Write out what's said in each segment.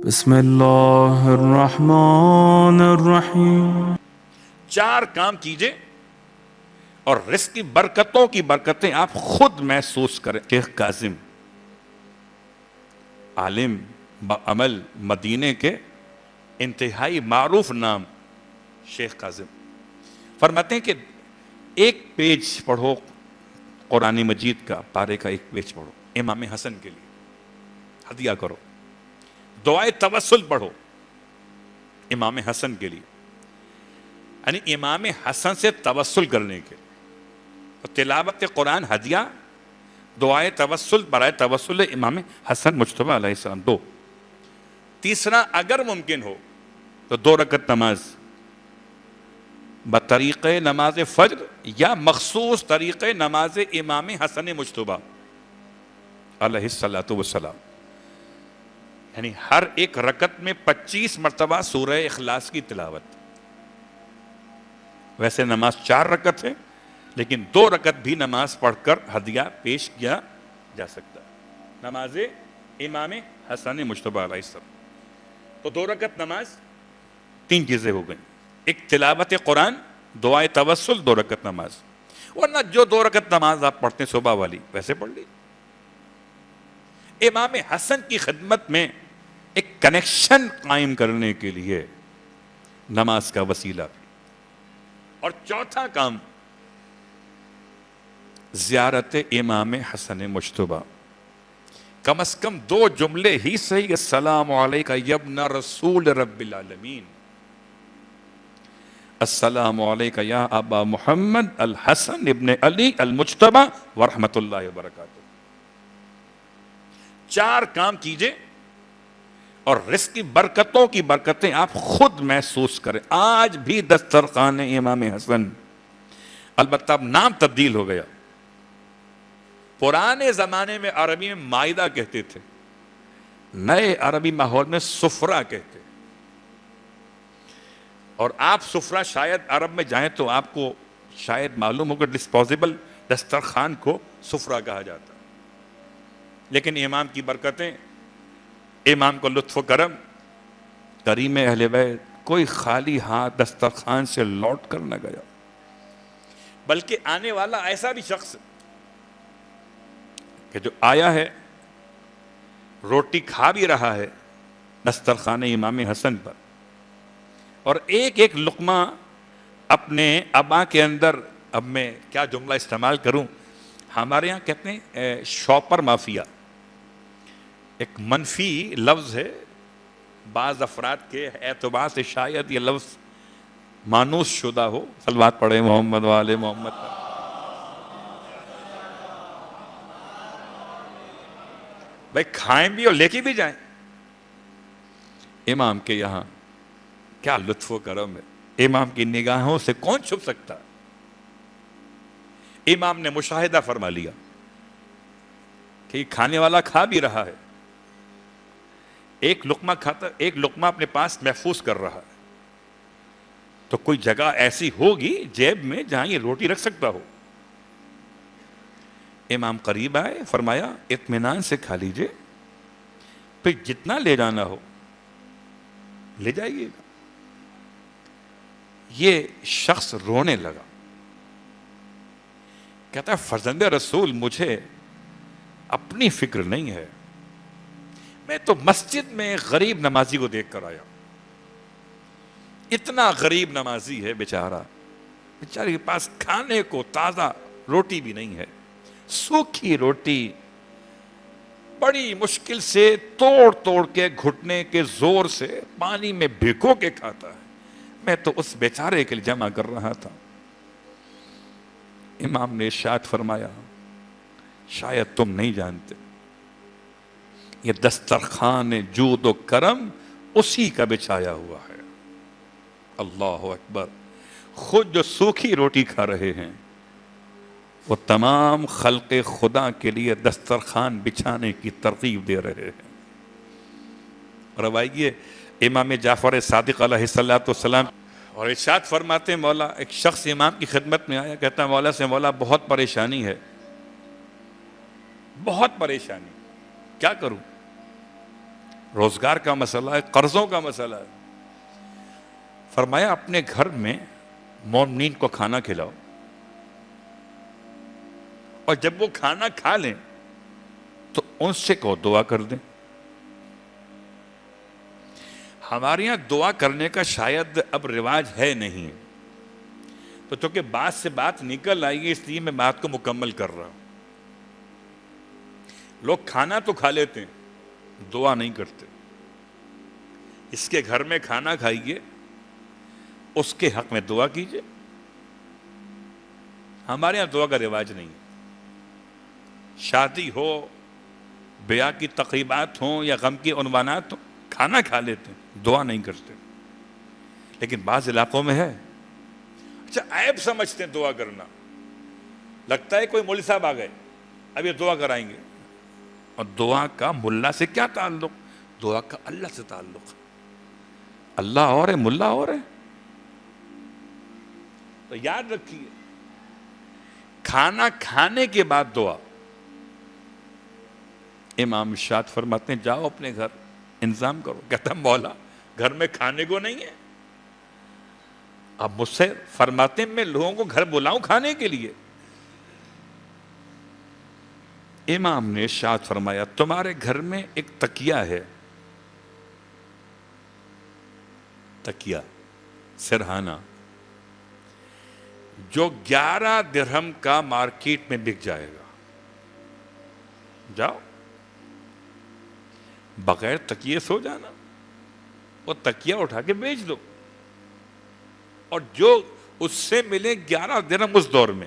بسم اللہ الرحمن الرحیم۔ 4 کام کیجئے اور رزق کی برکتوں کی برکتیں آپ خود محسوس کریں۔ شیخ کاظم عالم بعمل مدینے کے انتہائی معروف نام شیخ کاظم فرماتے ہیں کہ ایک پیج پڑھو قرآن مجید کا، پارے کا ایک پیج پڑھو امام حسن کے لیے ہدیہ کرو، دعائے توسل پڑھو امام حسن کے لیے، یعنی امام حسن سے توسل کرنے کے لیے، تلاوت قرآن ہدیہ، دعائے توسل برائے توسل امام حسن مجتبی علیہ السلام۔ 2، تیسرا اگر ممکن ہو تو 2 رکعت نماز بطریق نماز فجر یا مخصوص طریق نماز امام حسن مجتبی علیہ السلام، یعنی ہر ایک رکعت میں 25 مرتبہ سورہ اخلاص کی تلاوت۔ ویسے نماز 4 رکعت ہے، لیکن 2 رکعت بھی نماز پڑھ کر ہدیہ پیش کیا جا سکتا ہے، نماز امام حسن مجتبی علیہ السلام۔ تو 2 رکعت نماز، 3 چیزیں ہو گئیں، ایک تلاوت قرآن، دعائے توسل، 2 رکعت نماز۔ ورنہ جو 2 رکعت نماز آپ پڑھتے ہیں صبح والی ویسے پڑھ لی۔ امام حسن کی خدمت میں ایک کنیکشن قائم کرنے کے لیے نماز کا وسیلہ بھی۔ اور چوتھا کام زیارت امام حسن مجتبی، کم از کم 2 جملے ہی صحیح، السلام علیکہ یا ابن رسول رب العالمین، السلام علیکہ یا ابا محمد الحسن ابن علی المجتبی ورحمۃ اللہ وبرکاتہ۔ 4 کام کیجئے اور رزق کی برکتوں کی برکتیں آپ خود محسوس کریں۔ آج بھی دسترخوان امام حسن، البتہ اب نام تبدیل ہو گیا، پرانے زمانے میں عربی میں مائدہ کہتے تھے، نئے عربی ماحول میں سفرہ کہتے، اور آپ سفرہ شاید عرب میں جائیں تو آپ کو شاید معلوم ہوگا ڈسپوزیبل دسترخوان کو سفرہ کہا جاتا، لیکن امام کی برکتیں، امام کو لطف و کرم، کریم اہل بیت، کوئی خالی ہاتھ دسترخوان سے لوٹ کر نہ گیا، بلکہ آنے والا ایسا بھی شخص کہ جو آیا ہے روٹی کھا بھی رہا ہے دسترخوان امام حسن پر، اور ایک ایک لقمہ اپنے ابا کے اندر، اب میں کیا جملہ استعمال کروں، ہمارے یہاں کہتے ہیں شاپر مافیا، ایک منفی لفظ ہے، بعض افراد کے اعتبار سے شاید یہ لفظ مانوس شدہ ہو، صلوات پڑھیں محمد والے محمد پر۔ بھائی کھائیں بھی اور لے کے بھی جائیں، امام کے یہاں کیا لطف و کرم ہے، امام کی نگاہوں سے کون چھپ سکتا؟ امام نے مشاہدہ فرما لیا کہ یہ کھانے والا کھا بھی رہا ہے، ایک لقمہ کھاتا، ایک لقمہ اپنے پاس محفوظ کر رہا ہے، تو کوئی جگہ ایسی ہوگی جیب میں جہاں یہ روٹی رکھ سکتا ہو۔ امام قریب آئے، فرمایا اطمینان سے کھا لیجئے، پھر جتنا لے جانا ہو لے جائیے گا۔ یہ شخص رونے لگا، کہتا ہے فرزند رسول مجھے اپنی فکر نہیں ہے، میں تو مسجد میں غریب نمازی کو دیکھ کر آیا، اتنا غریب نمازی ہے بیچارہ، بیچارے کے پاس کھانے کو تازہ روٹی بھی نہیں ہے، سوکھی روٹی بڑی مشکل سے توڑ توڑ کے گھٹنے کے زور سے پانی میں بھگو کے کھاتا ہے، میں تو اس بیچارے کے لیے جمع کر رہا تھا۔ امام نے ارشاد فرمایا شاید تم نہیں جانتے، یہ دسترخوان جود و کرم اسی کا بچھایا ہوا ہے۔ اللہ اکبر، خود جو سوکھی روٹی کھا رہے ہیں وہ تمام خلق خدا کے لیے دسترخوان بچھانے کی ترغیب دے رہے ہیں۔ روائیے امام جعفر صادق علیہ السلام، اور ارشاد فرماتے ہیں مولا، ایک شخص امام کی خدمت میں آیا، کہتا ہے مولا سے مولا بہت پریشانی ہے، بہت پریشانی، کیا کروں؟ روزگار کا مسئلہ ہے، قرضوں کا مسئلہ ہے. فرمایا اپنے گھر میں مومنین کو کھانا کھلاؤ، اور جب وہ کھانا کھا لیں تو ان سے کو دعا کر دیں. ہمارے یہاں دعا کرنے کا شاید اب رواج ہے نہیں، تو چونکہ بات سے بات نکل آئی ہے اس لیے میں بات کو مکمل کر رہا ہوں. لوگ کھانا تو کھا لیتے ہیں، دعا نہیں کرتے. اس کے گھر میں کھانا کھائیے، اس کے حق میں دعا کیجیے. ہمارے یہاں دعا کا رواج نہیں. شادی ہو، بیاہ کی تقریبات ہوں یا غم کی عنوانات ہوں، کھانا کھا لیتے ہیں، دعا نہیں کرتے. لیکن بعض علاقوں میں ہے، اچھا عیب سمجھتے ہیں دعا کرنا. لگتا ہے کوئی مولوی صاحب آ گئے، اب یہ دعا کرائیں گے. اور دعا کا ملا سے کیا تعلق؟ دعا کا اللہ سے تعلق. اللہ اور ہے، ملا اور ہے. تو یاد رکھیے، کھانا کھانے کے بعد دعا. امام ارشاد فرماتے ہیں جاؤ اپنے گھر انتظام کرو. کہتا مولا گھر میں کھانے کو نہیں ہے. اب مجھ سے فرماتے ہیں میں لوگوں کو گھر بلاؤں کھانے کے لیے. امام نے ارشاد فرمایا تمہارے گھر میں ایک تکیہ ہے، تکیہ سرہانہ، جو 11 درہم کا مارکیٹ میں بک جائے گا. جاؤ بغیر تکیے سو جانا، وہ تکیہ اٹھا کے بیچ دو، اور جو اس سے ملے 11 درہم اس دور میں،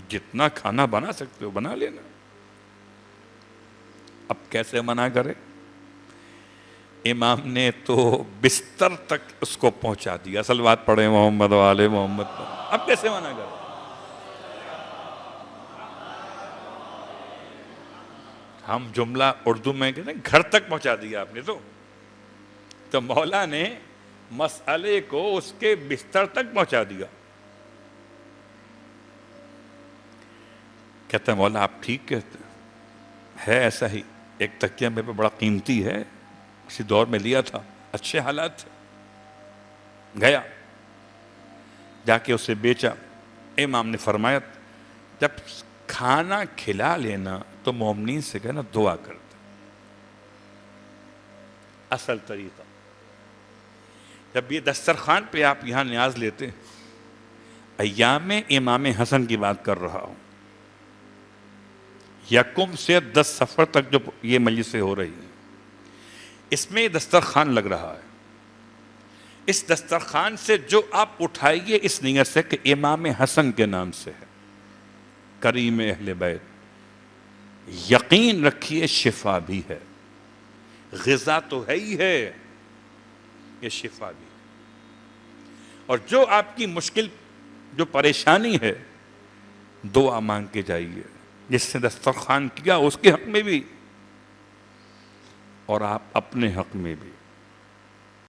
جتنا کھانا بنا سکتے ہو بنا لینا. اب کیسے منع کرے؟ امام نے تو بستر تک اس کو پہنچا دیا. اصل بات پڑھے محمد والے محمد پر. اب کیسے منع کرے؟ ہم جملہ اردو میں کہتے ہیں گھر تک پہنچا دیا آپ نے. تو مولا نے مسئلے کو اس کے بستر تک پہنچا دیا. کہتا ہے مولا آپ ٹھیک کہتے ہے، ایسا ہی ایک تکیہ میرے پہ بڑا قیمتی ہے، اسی دور میں لیا تھا، اچھے حالات تھے. گیا جا کے اسے بیچا. امام نے فرمایا جب کھانا کھلا لینا تو مومنین سے کہنا دعا کرتا. اصل طریقہ جب یہ دسترخوان پہ آپ یہاں نیاز لیتے ہیں، ایام امام حسن کی بات کر رہا ہوں، یکم سے 10 سفر تک جو یہ مجلسیں ہو رہی ہیں، اس میں یہ دسترخوان لگ رہا ہے. اس دسترخوان سے جو آپ اٹھائیے اس نیت سے کہ امام حسن کے نام سے ہے، کریم اہل بیت، یقین رکھیے شفا بھی ہے. غذا تو ہے ہی ہے، یہ شفا بھی. اور جو آپ کی مشکل، جو پریشانی ہے، دعا مانگ کے جائیے. جس نے دسترخوان کیا اس کے حق میں بھی اور آپ اپنے حق میں بھی.